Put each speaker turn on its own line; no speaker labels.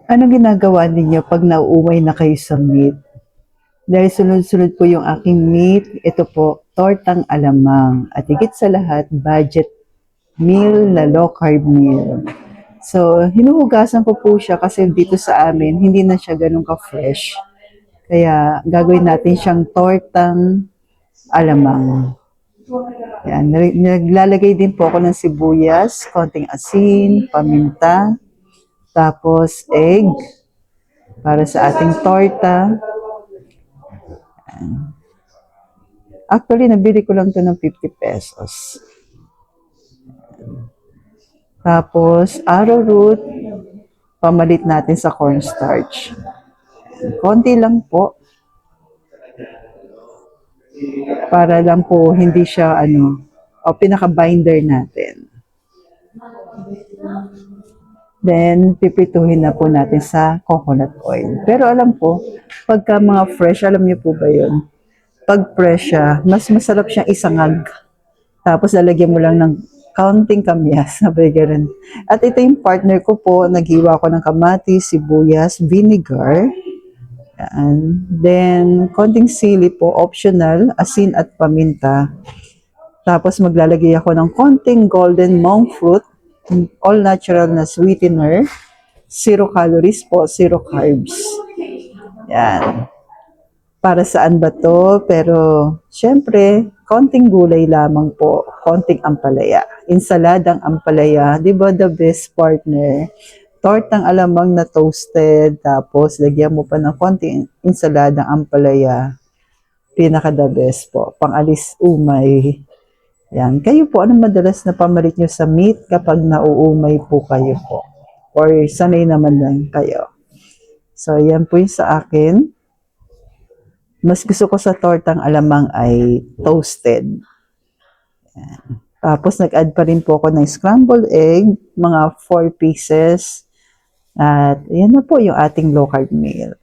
Anong ginagawa ninyo 'pag nauuwi na kayo sa meat? Dahil sunod-sunod po yung aking meat, ito po, tortang alamang. At higit sa lahat, budget meal na low carb meal. So, hinuhugasan ko po siya kasi dito sa amin, hindi na siya ganun ka-fresh. Kaya gagawin natin siyang tortang alamang. Yan, naglalagay din po ako ng sibuyas, konting asin, paminta, tapos egg para sa ating torta. Actually, nabili ko lang to ng 50 pesos. Tapos, arrowroot, pamalit natin sa cornstarch. Konti lang po, para lang po hindi siya o pinaka-binder natin. Then, pipituhin na po natin sa coconut oil. Pero alam po, pagka mga fresh, alam niyo po ba yun? Pag fresh siya, mas masarap siyang isangag. Tapos, lalagyan mo lang ng counting kamyas, sabi ganun. At ito yung partner ko po, naghiwa ko ng kamatis, sibuyas, vinegar. Yan. Then, konting sili po, optional, asin at paminta. Tapos, maglalagay ako ng konting golden monk fruit, all natural na sweetener, 0 calories po, 0 carbs. Yan. Para saan ba to? Pero, syempre, konting gulay lamang po, konting ampalaya. Insaladang ampalaya, di ba the best partner? Tortang alamang na toasted, tapos lagyan mo pa ng konting insaladang ampalaya. Pinaka the best po, pang-alis umay. Yan. Kayo po, anong madalas na pamalit nyo sa meat kapag nauumay po kayo po? Or sanay naman lang kayo? So, yan po yung sa akin. Mas gusto ko sa tortang alamang ay toasted. Yan. Tapos, nag-add pa rin po ako ng scrambled egg, mga 4 pieces. At yan na po yung ating low carb meal.